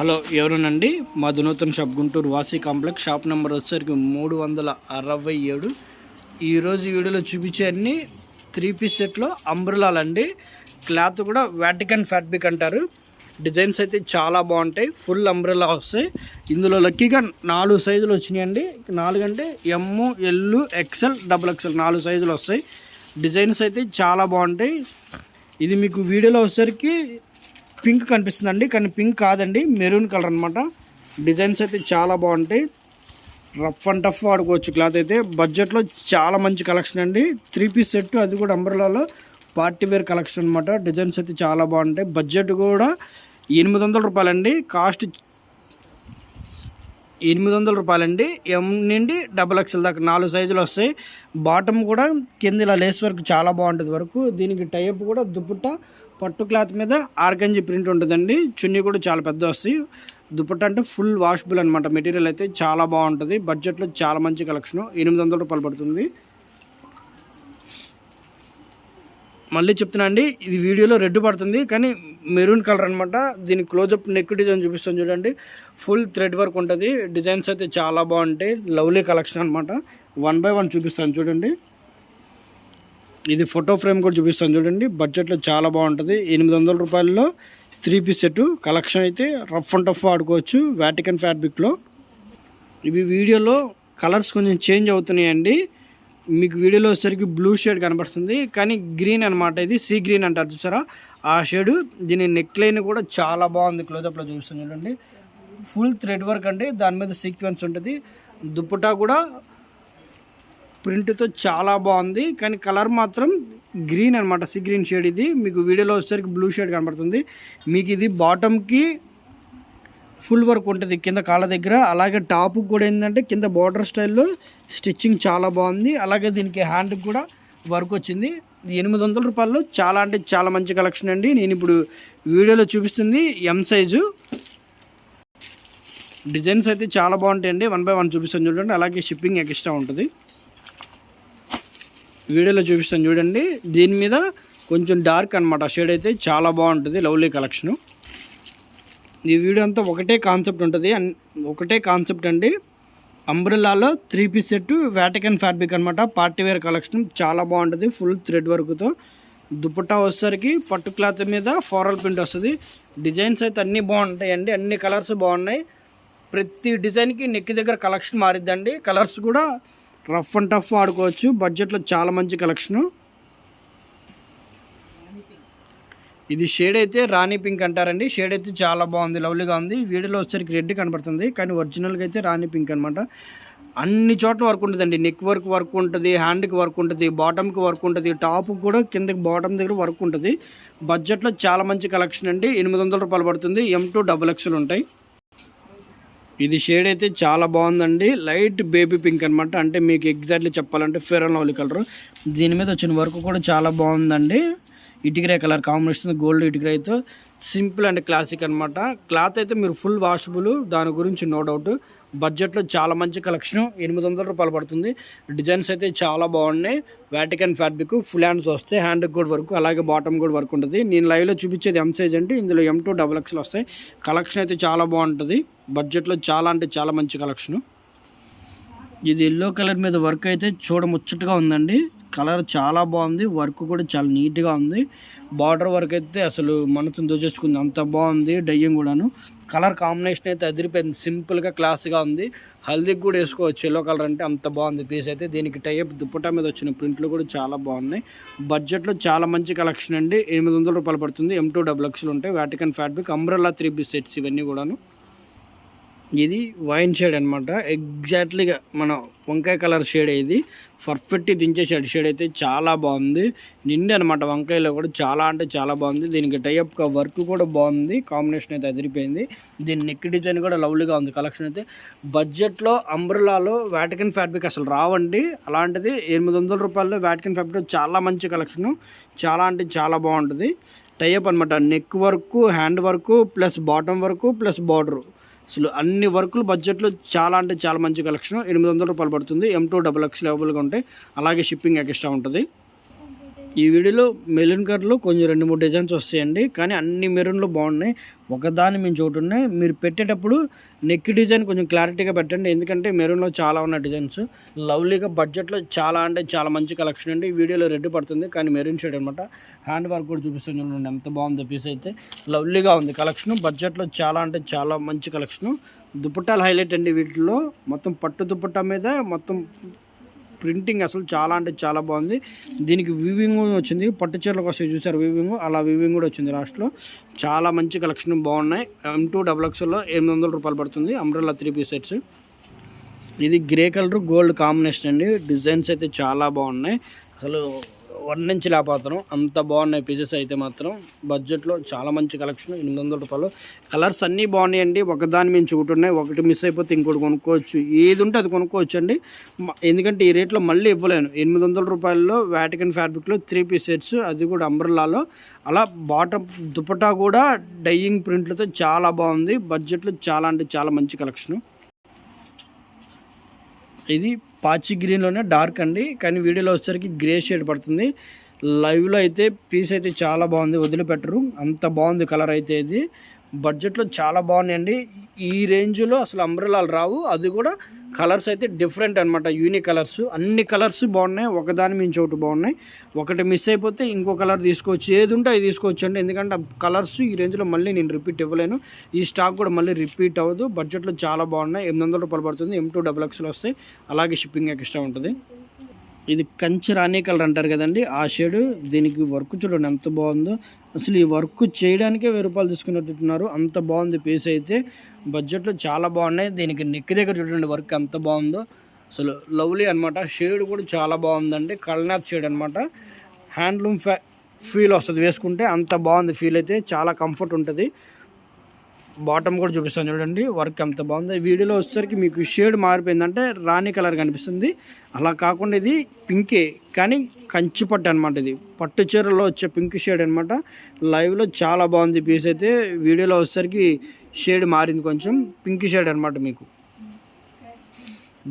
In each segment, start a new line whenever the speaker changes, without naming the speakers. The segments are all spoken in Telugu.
హలో ఎవరునండి మా Dhunutan shop Guntur Vasi complex shop number వచ్చేసరికి 367. ఈరోజు వీడియోలో చూపించే అన్ని 3 పీస్ సెట్లో అంబ్రెలాలండి. క్లాత్ కూడా వాటికన్ ఫ్యాబ్రిక్ అంటారు. డిజైన్స్ అయితే చాలా బాగుంటాయి. ఫుల్ అంబ్రెలా వస్తాయి. ఇందులో లక్కీగా 4 సైజులు వచ్చినాయండి. 4 అంటే ఎమ్, ఎల్, ఎక్సెల్, XXL 4 సైజులు వస్తాయి. డిజైన్స్ అయితే చాలా బాగుంటాయి. ఇది మీకు వీడియోలో వచ్చేసరికి పింక్ కనిపిస్తుందండి, కానీ పింక్ కాదండి, మెరూన్ కలర్ అనమాట. డిజైన్స్ అయితే చాలా బాగుంటాయి. రఫ్ అండ్ టఫ్ వాడుకోవచ్చు. క్లాత్ అయితే బడ్జెట్లో చాలా మంచి కలెక్షన్ అండి. 3 పీస్ సెట్, అది కూడా అంబ్రెలాలో పార్టీ వేర్ కలెక్షన్ అనమాట. డిజైన్స్ అయితే చాలా బాగుంటాయి. బడ్జెట్ కూడా 800 రూపాయలండి. కాస్ట్ 800 రూపాయలండి. ఎం నుండి XXL దాకా 4 సైజులు వస్తాయి. బాటమ్ కూడా కింద ఇలా లేస్ వర్క్ చాలా బాగుంటుంది వరకు. దీనికి టైప్ కూడా దుప్పట్టా పట్టు క్లాత్ మీద ఆర్గంజీ ప్రింట్ ఉంటుందండి. చున్నీ కూడా చాలా పెద్ద వస్తాయి. దుప్పట్టా అంటే ఫుల్ వాషబుల్ అనమాట. మెటీరియల్ అయితే చాలా బాగుంటుంది. బడ్జెట్లో చాలా మంచి కలెక్షన్. 800 రూపాయలు పడుతుంది. మళ్ళీ చెప్తున్నా అండి, ఇది వీడియోలో రెడ్ పడుతుంది, కానీ మెరూన్ కలర్ అనమాట. దీని క్లోజప్ నెక్ డిజైన్ చూపిస్తాను చూడండి. ఫుల్ థ్రెడ్ వర్క్ ఉంటుంది. డిజైన్స్ అయితే చాలా బాగుంటాయి. లవ్లీ కలెక్షన్ అనమాట. 1 బై 1 చూపిస్తాను చూడండి. ఇది ఫోటో ఫ్రేమ్ కూడా చూపిస్తాను చూడండి. బడ్జెట్లో చాలా బాగుంటుంది. 800 రూపాయల్లో 3 పీస్ సెట్ కలెక్షన్ అయితే రఫ్ అండ్ టఫ్ ఆడుకోవచ్చు. వాటికన్ ఫ్యాబ్రిక్లో ఇవి వీడియోలో కలర్స్ కొంచెం చేంజ్ అవుతున్నాయండి. మీకు వీడియోలో వచ్చేసరికి బ్లూ షేడ్ కనబడుతుంది, కానీ గ్రీన్ అనమాట. ఇది సీ గ్రీన్ అంటారు చూసారా, ఆ షేడు. దీని నెక్ లైన్ కూడా చాలా బాగుంది. క్లోజప్లో చూపిస్తాను చూడండి. ఫుల్ థ్రెడ్ వర్క్ అండి. దాని మీద సీక్వెన్స్ ఉంటుంది. దుప్పటా కూడా ప్రింట్తో చాలా బాగుంది, కానీ కలర్ మాత్రం గ్రీన్ అనమాట. Sea green shade. ఇది మీకు వీడియోలో వచ్చేసరికి బ్లూ షేడ్ కనబడుతుంది. మీకు ఇది బాటమ్కి ఫుల్ వర్క్ ఉంటుంది కింద కాళ్ళ దగ్గర. అలాగే టాప్కి కూడా ఏంటంటే కింద బార్డర్ స్టైల్లో స్టిచ్చింగ్ చాలా బాగుంది. అలాగే దీనికి హ్యాండ్కి కూడా వర్క్ వచ్చింది. 800 రూపాయల్లో చాలా అంటే చాలా మంచి కలెక్షన్ అండి. నేను ఇప్పుడు వీడియోలో చూపిస్తుంది ఎం సైజు. డిజైన్స్ అయితే చాలా బాగుంటాయండి. 1 బై 1 చూపిస్తాను చూడండి. అలాగే షిప్పింగ్ ఎక్స్ట్రా ఉంటుంది. వీడియోలో చూపిస్తాను చూడండి. దీని మీద కొంచెం డార్క్ అనమాట షేడ్. అయితే చాలా బాగుంటుంది. Lovely collection. ఈ వీడియో అంతా ఒకటే కాన్సెప్ట్ ఉంటుంది. ఒకటే కాన్సెప్ట్ అండి. అంబ్రెలాలో 3 పీస్ సెట్ వాటికన్ ఫ్యాబ్రిక్ అనమాట. పార్టీ వేర్ కలెక్షన్ చాలా బాగుంటుంది. ఫుల్ థ్రెడ్ వర్క్తో. దుప్పట్టా వచ్చేసరికి పట్టు క్లాత్ మీద ఫ్లోరల్ ప్రింట్ వస్తుంది. డిజైన్స్ అయితే అన్నీ బాగుంటాయండి. అన్ని కలర్స్ బాగున్నాయి. ప్రతి డిజైన్కి నెక్ దగ్గర కలెక్షన్ మారిద్దండి. కలర్స్ కూడా రఫ్ అండ్ టఫ్ ఆడుకోవచ్చు. బడ్జెట్లో చాలా మంచి కలెక్షను. ఇది షేడ్ అయితే రాణి పింక్ అంటారండి. షేడ్ అయితే చాలా బాగుంది, లవ్లీగా ఉంది. వీడియోలో వచ్చేసరికి రెడ్ కనబడుతుంది, కానీ ఒరిజినల్గా అయితే రాణి పింక్ అనమాట. అన్ని చోట్ల వర్క్ ఉంటుందండి. నెక్ వర్క్ ఉంటుంది, హ్యాండ్కి వర్క్ ఉంటుంది, బాటమ్కి వర్క్ ఉంటుంది, టాప్ కూడా కిందకి బాటమ్ దగ్గర వర్క్ ఉంటుంది. బడ్జెట్లో చాలా మంచి కలెక్షన్ అండి. 800 రూపాయలు పడుతుంది. ఎం టు XXL ఉంటాయి. ఇది షేడ్ అయితే చాలా బాగుందండి. లైట్ బేబీ పింక్ అనమాట. అంటే మీకు ఎగ్జాక్ట్లీ చెప్పాలంటే ఫెయిర్ అండ్ లవ్లీ కలర్. దీని మీద వచ్చిన వర్క్ కూడా చాలా బాగుందండి. ఇటుకరే కలర్ కాంబినేషన్, గోల్డ్ ఇటుకరైతే సింపుల్ అండ్ క్లాసిక్ అనమాట. క్లాత్ అయితే మీరు ఫుల్ వాషబుల్, దాని గురించి నో డౌట్. బడ్జెట్లో చాలా మంచి కలెక్షన్. 800 రూపాయలు పడుతుంది. డిజైన్స్ అయితే చాలా బాగున్నాయి. వాటికన్ ఫ్యాబ్రిక్, ఫుల్ హ్యాండ్స్ వస్తాయి. హ్యాండ్కి కూడా వర్క్, అలాగే బాటమ్ కూడా వర్క్ ఉంటుంది. నేను లైవ్లో చూపించేది ఎం సైజ్ అంటే ఇందులో ఎం టు XXL వస్తాయి. కలెక్షన్ అయితే చాలా బాగుంటుంది. బడ్జెట్లో చాలా అంటే చాలా మంచి కలెక్షను. ఇది ఎల్లో కలర్ మీద వర్క్ అయితే చూడముచ్చటగా ఉందండి. కలర్ చాలా బాగుంది. వర్క్ కూడా చాలా నీట్గా ఉంది. బార్డర్ వర్క్ అయితే అసలు మనసుని దోచేసుకుంది, అంత బాగుంది. డయ్యింగ్ కూడాను. కలర్ కాంబినేషన్ అయితే అదిరిపోయింది. సింపుల్గా క్లాస్గా ఉంది. హల్దీకి కూడా వేసుకోవచ్చు. ఎల్లో కలర్ అంటే అంత బాగుంది పీస్ అయితే. దీనికి టైప్ దుప్పటా మీద వచ్చిన ప్రింట్లు కూడా చాలా బాగున్నాయి. బడ్జెట్లో చాలా మంచి కలెక్షన్ అండి. 800 రూపాయలు పడుతుంది. ఎం టు XXL ఉంటాయి. Vatican fabric, umbrella 3 piece sets ఇవన్నీ కూడాను. ఇది వైన్ షేడ్ అనమాట. ఎగ్జాక్ట్లీగా మన వంకాయ కలర్ షేడ్. ఇది పర్ఫెక్ట్ దించే షేడ్ అయితే చాలా బాగుంది. నిండి అనమాట. వంకాయలో కూడా చాలా అంటే చాలా బాగుంది. దీనికి టైప్ వర్క్ కూడా బాగుంది. కాంబినేషన్ అయితే అదిరిపోయింది. దీని నెక్ డిజైన్ కూడా లవ్లీగా ఉంది. కలెక్షన్ అయితే బడ్జెట్లో అంబ్రెలాలో వాటికన్ ఫ్యాబ్రిక్ అసలు రావండి. అలాంటిది 800 రూపాయల్లో వాటికన్ ఫ్యాబ్రిక్ చాలా మంచి కలెక్షను. చాలా అంటే చాలా బాగుంటుంది. టైప్ అనమాట. Neck work, hand work, plus bottom work, plus border, అసలు అన్ని వర్కులు బడ్జెట్లో చాలా అంటే చాలా మంచి కలెక్షన్. 800 రూపాయలు పడుతుంది. ఎం టు XXL అవైలబుల్గా ఉంటాయి. అలాగే షిప్పింగ్ ఎక్స్ట్రా ఉంటుంది. ఈ వీడియోలో మెరూన్ కలర్లో కొంచెం 2-3 డిజైన్స్ వస్తాయండి, కానీ అన్ని మెరూన్లో బాగున్నాయి. ఒకదాని మించి ఒకటి ఉన్నాయి. మీరు పెట్టేటప్పుడు నెక్ డిజైన్ కొంచెం క్లారిటీగా పెట్టండి, ఎందుకంటే మెరూన్లో చాలా ఉన్నాయి డిజైన్స్. లవ్లీగా బడ్జెట్లో చాలా అంటే చాలా మంచి కలెక్షన్ అండి. వీడియోలో రెడ్ పడుతుంది కానీ మెరూన్ షేడ్ అనమాట. హ్యాండ్ వర్క్ కూడా చూపిస్తాను చూడండి ఎంత బాగుందో పీస్ అయితే. లవ్లీగా ఉంది కలెక్షన్, బడ్జెట్లో చాలా అంటే చాలా మంచి కలెక్షను. దుపట్టాలు హైలైట్ అండి వీటిలో. మొత్తం పట్టు దుపట్టా మీద మొత్తం ప్రింటింగ్ అసలు చాలా అంటే చాలా బాగుంది. దీనికి వీవింగ్ వచ్చింది, పట్టు చీరలకు వస్తే చూసారు వీవింగ్, అలా వీవింగ్ కూడా వచ్చింది లాస్ట్లో. చాలా మంచి కలెక్షన్ బాగున్నాయి. M2XXలో 800 రూపాయలు పడుతుంది. Umbrella 3 piece sets. ఇది గ్రే కలర్ గోల్డ్ కాంబినేషన్ అండి. డిజైన్స్ అయితే చాలా బాగున్నాయి, అసలు వర్ణించలేకపోతాను అంత బాగున్నాయి పీసెస్ అయితే మాత్రం. బడ్జెట్లో చాలా మంచి కలెక్షన్, 800 రూపాయలు. కలర్స్ అన్నీ బాగున్నాయండి, ఒకదాని మించి ఒకటి ఉన్నాయి. ఒకటి మిస్ అయిపోతే ఇంకోటి కొనుక్కోవచ్చు, ఏది ఉంటే అది కొనుక్కోవచ్చు అండి. ఎందుకంటే ఈ రేట్లో మళ్ళీ ఇవ్వలేను. 800 రూపాయల్లో వాటికన్ ఫ్యాబ్రిక్లో 3 పీస్ సెట్స్, అది కూడా అంబ్రెల్లాలో. అలా బాటమ్ దుపట్టా కూడా డైయింగ్ ప్రింట్లతో చాలా బాగుంది. బడ్జెట్లో చాలా అంటే చాలా మంచి కలెక్షను. ఇది పాచి గ్రీన్లోనే డార్క్ అండి, కానీ వీడియోలో వచ్చేసరికి గ్రే షేడ్ పడుతుంది. లైవ్లో అయితే పీస్ అయితే చాలా బాగుంది, వదిలిపెట్టరు అంత బాగుంది కలర్ అయితే. ఇది బడ్జెట్లో చాలా బాగున్నాయండి. ఈ రేంజ్లో అసలు అంబ్రెల్లాలు రావు, అది కూడా కలర్స్ అయితే డిఫరెంట్ అనమాట, యూనిక్ కలర్స్. అన్ని కలర్స్ బాగున్నాయి, ఒకదాని మించి ఒకటి బాగున్నాయి. ఒకటి మిస్ అయిపోతే ఇంకో కలర్ తీసుకోవచ్చు, ఏది ఉంటే అది తీసుకోవచ్చు అండి. ఎందుకంటే కలర్స్ ఈ రేంజ్లో మళ్ళీ నేను రిపీట్ ఇవ్వలేను, ఈ స్టాక్ కూడా మళ్ళీ రిపీట్ అవ్వదు. బడ్జెట్లో చాలా బాగున్నాయి. 800 రూపాయలు పడుతుంది. M2XXలో వస్తాయి, అలాగే షిప్పింగ్ ఎక్స్ట్రా ఉంటుంది. ఇది కంచి రాణి కలర్ అంటారు కదండి, ఆ షేడ్. దీనికి వర్క్ చూడండి ఎంత బాగుందో. అసలు ఈ వర్క్ చేయడానికే 1000 రూపాయలు తీసుకున్నట్టున్నారు, అంత బాగుంది పీస్ అయితే. బడ్జెట్లో చాలా బాగున్నాయి. దీనికి నెక్ దగ్గర చూడండి వర్క్ ఎంత బాగుందో, అసలు లవ్లీ అనమాట. షేడ్ కూడా చాలా బాగుందండి, కల్నాథ్ షేడ్ అనమాట. హ్యాండ్లూమ్ ఫీల్ వస్తుంది వేసుకుంటే, అంత బాగుంది ఫీల్ అయితే, చాలా కంఫర్ట్ ఉంటుంది. బాటమ్ కూడా చూపిస్తాను చూడండి, వర్క్ ఎంత బాగుంది. వీడియోలో వచ్చేసరికి మీకు షేడ్ మారిపోయిందంటే రాణి కలర్ కనిపిస్తుంది, అలా కాకుండా ఇది పింకే కానీ కంచి పట్టు అనమాట. ఇది పట్టు చీరలో వచ్చే పింక్ షేడ్ అనమాట. లైవ్లో చాలా బాగుంది పీస్ అయితే, వీడియోలో వచ్చేసరికి షేడ్ మారింది, కొంచెం పింక్ షేడ్ అనమాట. మీకు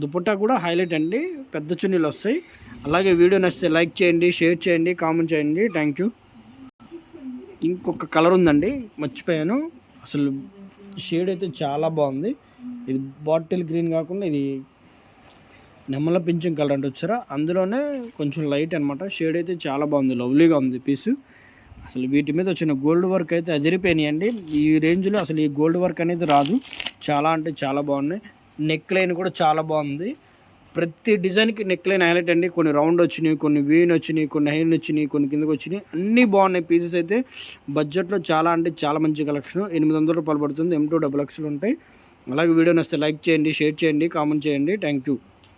దుపట్టా కూడా హైలైట్ అండి, పెద్ద చున్నీలు వస్తాయి. అలాగే వీడియో నచ్చితే లైక్ చేయండి, షేర్ చేయండి, కామెంట్ చేయండి. Thank you. ఇంకొక కలర్ ఉందండి, మర్చిపోయాను. అసలు షేడ్ అయితే చాలా బాగుంది. ఇది బాటిల్ గ్రీన్ కాకుండా ఇది నెమల పింఛం కలర్ అంటే వచ్చారా, అందులోనే కొంచెం లైట్ అనమాట. షేడ్ అయితే చాలా బాగుంది, లవ్లీగా ఉంది పీసు. అసలు వీటి మీద వచ్చిన గోల్డ్ వర్క్ అయితే అదిరిపోయినాయండి. ఈ రేంజ్లో అసలు ఈ గోల్డ్ వర్క్ అనేది రాదు, చాలా అంటే చాలా బాగున్నాయి. నెక్ లైన్ కూడా చాలా బాగుంది. ప్రతి డిజైన్కి నెక్ లైన్ హైలైట్ అండి. కొన్ని రౌండ్ వచ్చినాయి, కొన్ని వీన్ వచ్చినాయి, కొన్ని హైన్ వచ్చినాయి, కొన్ని కిందకి వచ్చినాయి, అన్నీ బాగున్నాయి పీసెస్ అయితే. బడ్జెట్లో చాలా అంటే చాలా మంచి కలెక్షన్. 800 రూపాయలు పడుతుంది. M2XXలు ఉంటాయి. అలాగే వీడియో నచ్చితే లైక్ చేయండి, షేర్ చేయండి, కామెంట్ చేయండి. Thank you.